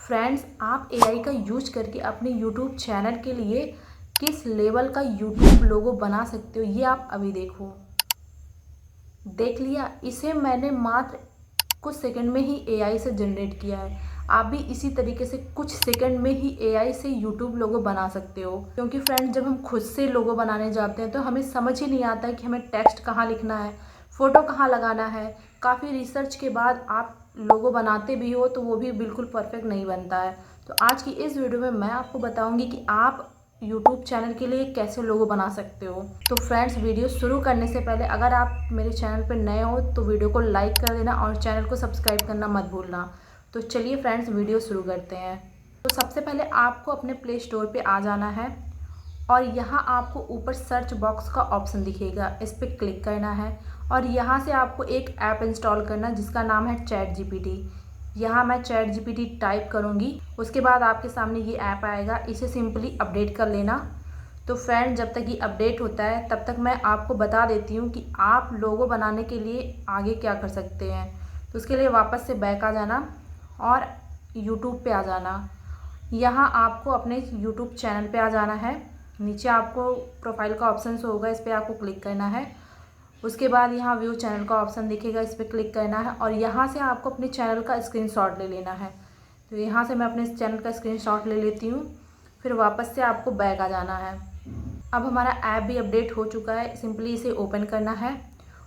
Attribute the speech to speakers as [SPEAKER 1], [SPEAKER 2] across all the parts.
[SPEAKER 1] Friends, आप AI का use करके अपने यूट्यूब चैनल के लिए किस लेवल का यूट्यूब लोगो बना सकते हो, ये आप अभी देखो। देख लिया, इसे मैंने मात्र कुछ सेकंड में ही एआई से जनरेट किया है। आप भी इसी तरीके से कुछ सेकंड में ही एआई से यूट्यूब लोगो बना सकते हो। क्योंकि फ्रेंड्स, जब हम खुद से लोगो बनाने जाते हैं तो हमें समझ ही नहीं आता है कि हमें टेक्स्ट कहाँ लिखना है, फ़ोटो कहाँ लगाना है। काफ़ी रिसर्च के बाद आप लोगो बनाते भी हो तो वो भी बिल्कुल परफेक्ट नहीं बनता है। तो आज की इस वीडियो में मैं आपको बताऊंगी कि आप यूट्यूब चैनल के लिए कैसे लोगो बना सकते हो। तो फ्रेंड्स, वीडियो शुरू करने से पहले अगर आप मेरे चैनल पर नए हो तो वीडियो को लाइक कर देना और चैनल को सब्सक्राइब करना मत भूलना। तो चलिए फ्रेंड्स, वीडियो शुरू करते हैं। तो सबसे पहले आपको अपने प्ले स्टोर पे आ जाना है और यहाँ आपको ऊपर सर्च बॉक्स का ऑप्शन दिखेगा, इस पर क्लिक करना है और यहाँ से आपको एक ऐप इंस्टॉल करना जिसका नाम है चैट जीपीटी। यहाँ मैं चैट जीपीटी टाइप करूँगी, उसके बाद आपके सामने ये ऐप आएगा, इसे सिंपली अपडेट कर लेना। तो फ्रेंड, जब तक ये अपडेट होता है तब तक मैं आपको बता देती हूँ कि आप लोगो बनाने के लिए आगे क्या कर सकते हैं। तो उसके लिए वापस से बैक आ जाना और यूट्यूब पे आ जाना। यहाँ आपको अपने यूट्यूब चैनल पे आ जाना है। नीचे आपको प्रोफाइल का ऑप्शन होगा, इस पर आपको क्लिक करना है। उसके बाद यहाँ व्यू चैनल का ऑप्शन दिखेगा, इस पर क्लिक करना है और यहाँ से आपको अपने चैनल का स्क्रीनशॉट ले लेना है। तो यहाँ से मैं अपने चैनल का स्क्रीनशॉट ले लेती हूँ, फिर वापस से आपको बैक आ जाना है। अब हमारा ऐप भी अपडेट हो चुका है, सिंपली इसे ओपन करना है।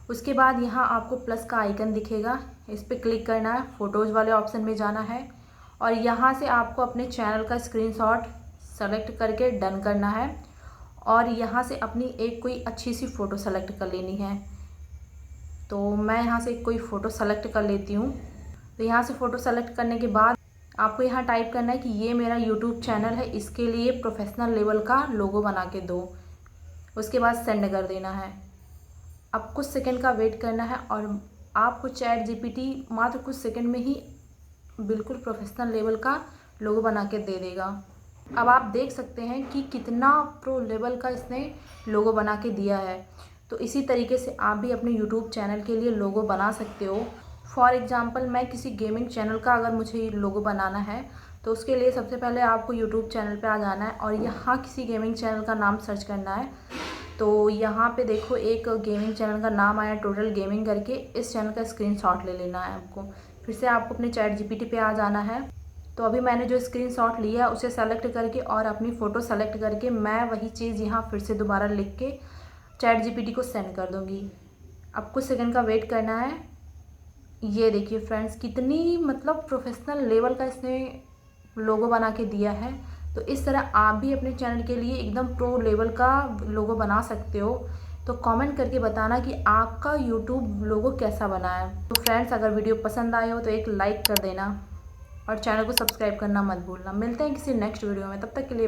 [SPEAKER 1] उसके बाद यहाँ आपको प्लस का आइकन दिखेगा, इस पर क्लिक करना है, फ़ोटोज़ वाले ऑप्शन में जाना है और यहाँ से आपको अपने चैनल का स्क्रीनशॉट सेलेक्ट करके डन करना है और यहाँ से अपनी एक कोई अच्छी सी फ़ोटो सेलेक्ट कर लेनी है। तो मैं यहाँ से कोई फ़ोटो सेलेक्ट कर लेती हूँ। तो यहाँ से फ़ोटो सेलेक्ट करने के बाद आपको यहाँ टाइप करना है कि ये मेरा यूट्यूब चैनल है, इसके लिए प्रोफेशनल लेवल का लोगो बना के दो। उसके बाद सेंड कर देना है। अब कुछ सेकंड का वेट करना है और आपको चैट जीपीटी मात्र कुछ सेकंड में ही बिल्कुल प्रोफेशनल लेवल का लोगो बना के दे देगा। अब आप देख सकते हैं कि कितना प्रो लेवल का इसने लोगो बना के दिया है। तो इसी तरीके से आप भी अपने यूट्यूब चैनल के लिए लोगो बना सकते हो। फॉर एग्जांपल, मैं किसी गेमिंग चैनल का अगर मुझे लोगो बनाना है तो उसके लिए सबसे पहले आपको यूट्यूब चैनल पे आ जाना है और यहाँ किसी गेमिंग चैनल का नाम सर्च करना है। तो यहाँ पे देखो एक गेमिंग चैनल का नाम आया, टोटल गेमिंग करके। इस चैनल का स्क्रीनशॉट ले लेना है आपको। फिर से आपको अपने चैट जीपीटी पे आ जाना है। तो अभी मैंने जो स्क्रीनशॉट लिया उसे सेलेक्ट करके और अपनी फ़ोटो सेलेक्ट करके मैं वही चीज़ यहाँ फिर से दोबारा लिख के चैट जीपीटी को सेंड कर दूँगी। अब कुछ सेकंड का वेट करना है। ये देखिए फ्रेंड्स, कितनी मतलब प्रोफेशनल लेवल का इसने लोगो बना के दिया है। तो इस तरह आप भी अपने चैनल के लिए एकदम प्रो लेवल का लोगो बना सकते हो। तो कमेंट करके बताना कि आपका यूट्यूब लोगो कैसा बना है। तो फ्रेंड्स, अगर वीडियो पसंद आए हो तो एक लाइक कर देना और चैनल को सब्सक्राइब करना मत भूलना। मिलते हैं किसी नेक्स्ट वीडियो में, तब तक के लिए